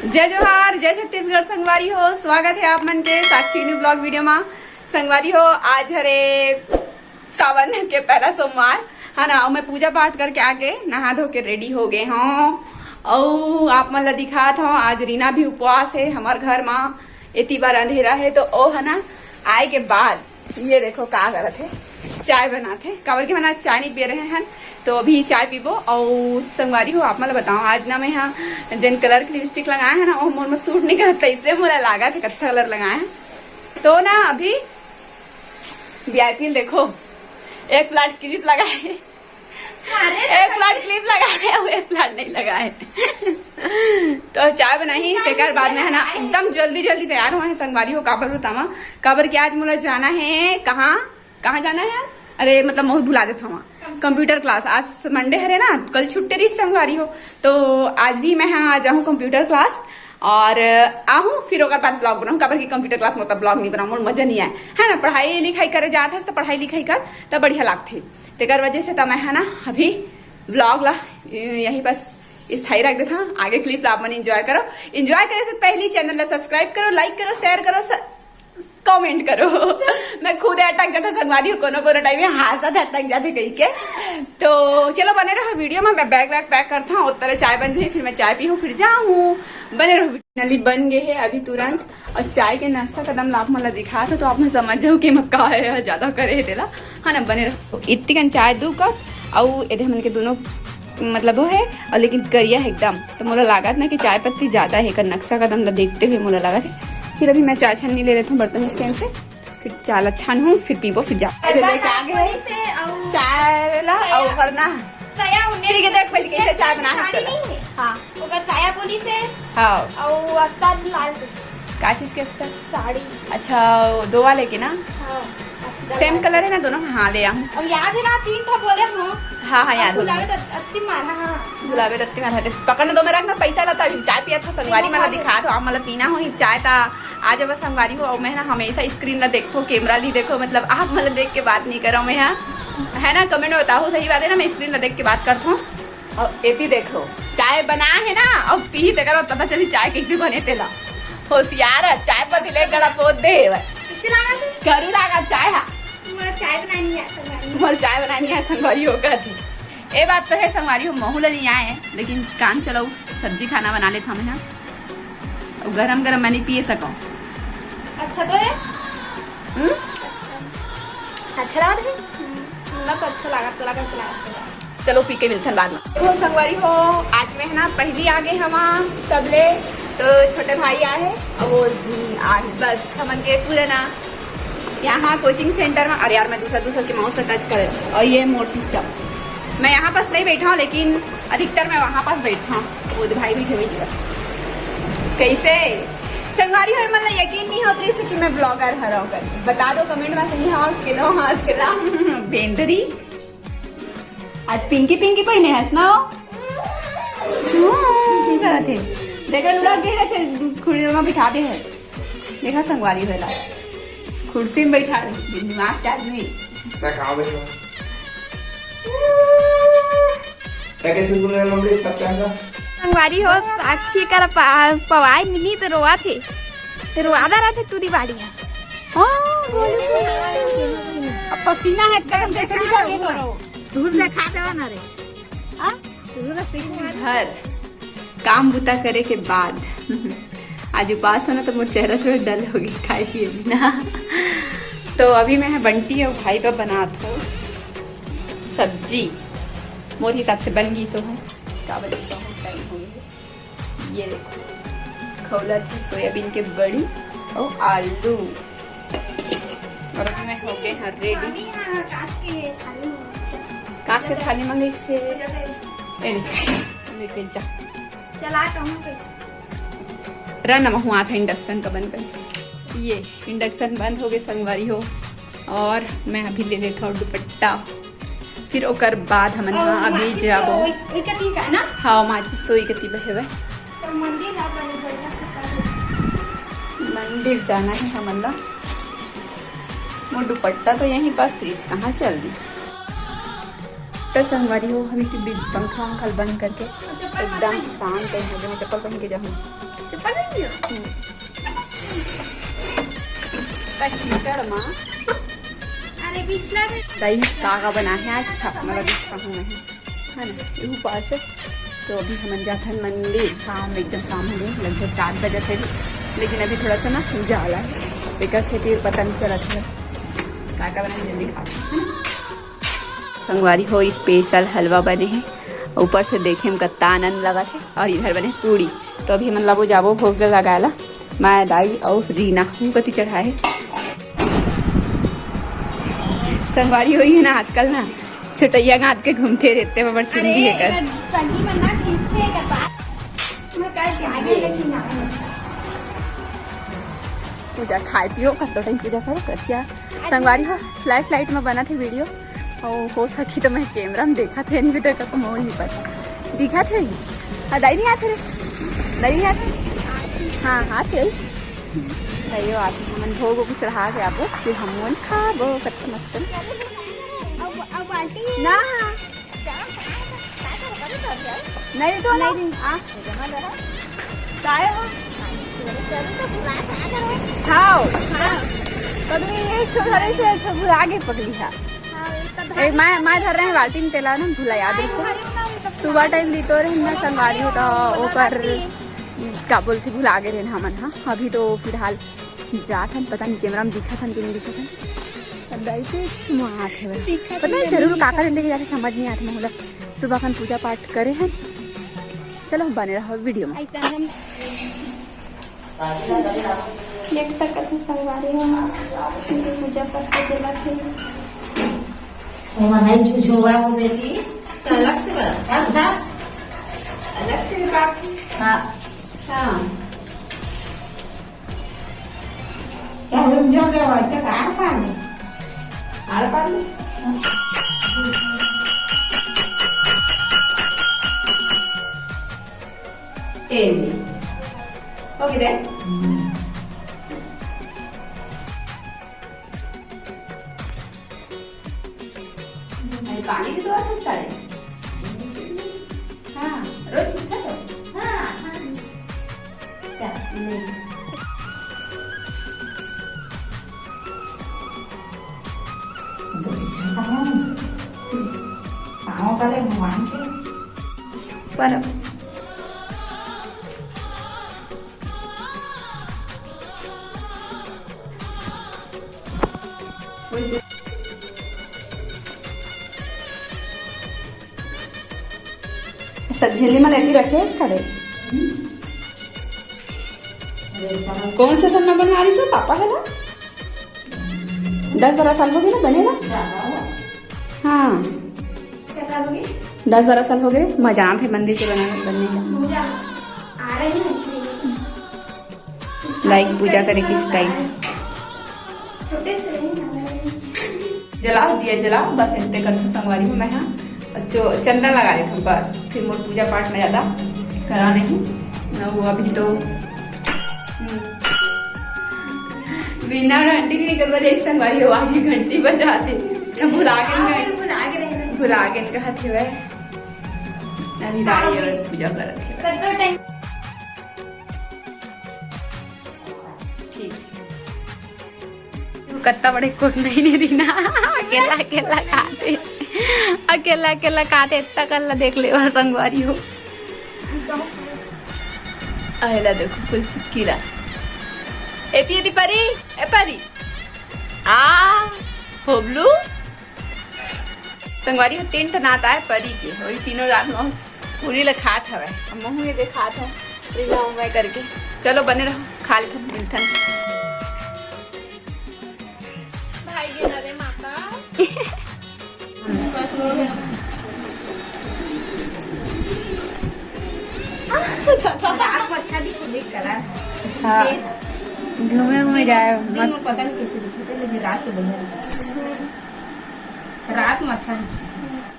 जय जोहार, जय छत्तीसगढ़। संगवारी हो, स्वागत है आप मन के साक्षी न्यू ब्लॉग वीडियो में। संगवारी हो, आज हरे सावन के पहला सोमवार है ना। मैं पूजा पाठ करके आके नहा धो के रेडी हो गए हूँ और आप मन ला दिखात हूँ। आज रीना भी उपवास है हमार घर में। इतनी बार अंधेरा है तो ओ है ना आए के बाद ये देखो का करत है, चाय बनाते। काबर के मना चाय नहीं पी रहे हैं तो अभी चाय पीबो। और संगवारी हो, आप मतलब बताओ आज ना मैं यहाँ जिन कलर की लिपस्टिक लगाए हैं ना वो मोर में सूट नहीं करता, इसलिए मुझे लगा था कत्था कलर लगाए हैं। तो ना अभी वीआईपी देखो, एक प्लाट क्लिप लगाए, एक प्लाट क्लिप लगाए और एक प्लाट नहीं लगाए। तो चाय बनाई तेकर बाद में है ना एकदम जल्दी जल्दी तैयार हुए हैं। संगवारी हो काबर बतावा, काबर के आज मुझे जाना है। कहाँ जाना है? अरे मतलब मैं भुला देता हूँ, कंप्यूटर क्लास। आज मंडे है ना, कल छुट्टी रही संगवारी हो, तो आज भी मैं आ जाऊँ कंप्यूटर क्लास और आहूँ फिर ओकर बाद ब्लॉग बनाऊँ। काबर की कंप्यूटर क्लास में तब ब्लॉग नहीं बनाऊँ, मजा नहीं आए है ना। पढ़ाई लिखाई करे जाता है तो पढ़ाई लिखाई कर तब बढ़िया लगते। तेकर वजह से तब मैं है ना अभी ब्लॉग ला यही बस स्थायी रख देता हूँ। आगे क्लिप ला आप मन एंजॉय करो। एंजॉय करे से पहले चैनल ला सब्सक्राइब करो, लाइक करो, शेयर करो, कमेंट करो। मैं खुद अटक जाता संगवारी हो, कोनो टाइम में हाथ अटक जाते कहीं के। तो चलो बने रहो वीडियो में। मैं बैग पैक करता हूँ, उतर चाय बन जाए, फिर मैं चाय पी हूँ फिर जाऊँ। बने रहो। नली बन गए है अभी तुरंत, और चाय के नाश्ता कदम लाभ मला दिखा था तो आपने समझ जाओ कि मैं का है ज्यादा करे तेला है ना। बने रहो। इतनी चाय 2 कप और इधर मन के दोनों मतलब वो है और लेकिन करिया है एकदम। तो मोला लागत ना कि चाय पत्ती ज्यादा है, नक्शा कदम ला देखते हुए मोला लगा। फिर अभी मैं चाय छन्नी ले लेता हूँ बर्तन स्टैंड से, फिर चाय छान हूँ, फिर पीबो, फिर जा चाय ला और करना पी के देख पहले कैसे चाय बना है। हाँ ओकर साया बोली से हाँ और अस्तर लाल का चीज के अस्तर साड़ी। अच्छा 2 वाले के ना, हाँ सेम कलर है ना दोनों। हाँ ले आऊँ। और याद है ना 3 ठो बोले हो। हाँ याद हो। गुलाबी अत्ती मारा। हाँ गुलाबी रत्ती मारा थे। पकड़ने दो में रखना पैसा लाता। अभी चाय पिया था संगवारी मला दिखा तो आप मतलब पीना हो ही चाय था आज बस संगवारी हो। और मैं ना हमेशा स्क्रीन ला देखो, कैमरा ली देखो, मतलब आप मतलब देख के बात नहीं करो मैं है ना। कमेंट में बताओ सही बात है ना, मैं स्क्रीन ला देख के बात करता हूँ। और एती देखो चाय बना है ना और पी तेकर पता चली चाय कैसे बने तेला। होशियार है, चाय पत्ती ले गड़ा पोत दे किसी लागत घरू लागा चाय। हाँ मुझे चाय बनानी है संगवारी। मोल चाय बनानी है संगवारी हो कहती। ये बात तो है संगवारी हो, महूल नहीं आए लेकिन काम चलो सब्जी खाना बना लेता हूँ मैं। और गरम गरम मैं नहीं पिए सकूँ। अच्छा तो है अच्छा लगा था ना, तो अच्छा लगा। चलो पी के मिलते हैं बाद में। तो संगवारी हो आज में है ना पहली आगे हम सबले तो छोटे भाई आए हैं और वो बस हमन के पूरे ना यहाँ कोचिंग सेंटर में। अरे यार मैं दूसरा के माउस से टच करे। और ये मोर सिस्टम मैं यहाँ पास नहीं बैठा हूँ लेकिन अधिकतर मैं वहाँ पास बैठा हूँ। वो भाई बैठे हुए कैसे संगवारी हो मतलब यकीन नहीं होती से कि मैं ब्लॉगर हरा कर। बता दो कमेंट में सही हाँ किलो हाँ किला बेंदरी। आज पिंकी पहने है ना थे देखा लुढ़क गए खुर्सी में बिठा दे है। देखा संगवारी होला कुर्सी में बैठा दिमाग चार्ज नहीं। संगवारी हो साक्षी कर पवाई मिली तो रोआ थे, रोआदा रहा थे टूरी बाड़ी है। अब पसीना है एकदम कैसे दिखाओगे करो दूर दिखा दो ना रे। घर काम बुता करे के बाद आज उपास होना तो मोर चेहरा थोड़ा डल होगी खाए पिए बिना। तो अभी मैं बंटी और भाई का बनाता हूँ सब्जी। मोर हिसाब से बन गई सो है का बजे बहुत टाइम हो गया। ये देखो खौला थी सोयाबीन के बड़ी और आलू। और अभी मैं हो गए हैं रेडी। काश के थाली मंगे इससे चला रन हुआ था इंडक्शन का बंद कर। ये इंडक्शन बंद हो गए संगवारी हो। और मैं अभी ले लेता हूँ दुपट्टा, फिर ओकर बाद हम अभी जाबो ना। हाँ माची सोई गति बहे मंदिर जाना है हमला। वो दुपट्टा तो यहीं पास थी, कहाँ चल दी। तो संगवारी हो अभी के बीच पंखा बंद करके एकदम शांत है। मैं चप्पल पहन के जाऊँ। चप्पल नहीं दियो कीचड़ माँ अरे पिछला दही काका बना है आज मतलब दिखता हूँ मैं है ना ये ऊपर से। तो अभी हम जाते हैं मंदिर शाम एकदम शाम हो गई लगभग 7 बजे थे लेकिन अभी थोड़ा सा ना उजाला है बेकर से फिर पता नहीं चला था काका बना जल्दी खा संगवारी हो स्पेशल हलवा बने हैं ऊपर से देखे में कत्ता आनंद लगा थे और इधर बने पूड़ी। तो अभी मतलब वो जाबो भोग लगाला मैं दाई और रीना हूँ कति चढ़ाए संगवारी हुई है ना आजकल ना छुटैया गाँध के घूमते रहते हैं बड़ चुंगी है कर पूजा खाए पियो कतो टाइम पूजा करो कथिया संगवारी हो फ्लैश लाइट में बना थे वीडियो और हो सकी तो मैं कैमरा में देखा थे नहीं देखा तो मोह नहीं पता दिखा थे दाई नहीं आते रे दाई नहीं आते हाँ हाँ थे दाई आते हम भोग को चढ़ा के आप फिर हम खाबो कत मस्त ना नहीं तो नहीं काय हो खाओ कभी एक छोड़े से आगे पकड़ी है मैं धर रहे हैं बाल्टी में तेला ना भूला याद रखो सुबह टाइम दी तो रहे संगवारी हो तो ऊपर क्या बोलते भूल आगे रहे हमन हाँ अभी तो फिलहाल जा था पता नहीं कैमरा में दिखा था कि नहीं दिखा था पता नहीं जरूर काका लेके जाके समझ नहीं आता मतलब सुबह खन पूजा पाठ करे हैं। चलो बने रहो वीडियो में पूजा पाठ के चला थे अलग से हाँ हाँ ओके पानी की दुआ से सारे हाँ रोज सीखा तो हाँ चल पर सब झिल्ली में लेती रखे खड़े कौन से सन्ना बनवा रही सर पापा है ना 10-12 साल हो गए ना बनेगा हाँ 10-12 साल हो गए मजा थे मंदिर के बनने का लाइक पूजा करे किस टाइम जलाओ दिया जलाओ बस इतने करते संगवारी में मैं हाँ जो चंदन लगा रहे थे बस फिर मोट पूजा पाठ में ज्यादा करा नहीं न हुआ अभी तो बिना घंटी की निकल बजे संगवारी हो आज घंटी बजाते भुला के कहा थे वह अभी दाई और पूजा कर थे कत्ता बड़े कोट नहीं रीना अकेला अकेला खाते इतना कल्ला देख ले वह संगवारी हो अहला देखो फुल चुटकी रहा एती परी ए परी आ फोबलू संगवारी हो 3 टन आता है परी के वही तीनों रात में पूरी ले खात हवे हम ये खात है मैं करके चलो बने रहो खा ले मिलथन भाई ये नरे माता अच्छा हाँ घूमे जाए मस्त पता नहीं कैसे दिखते लेकिन रात को बढ़िया रात में अच्छा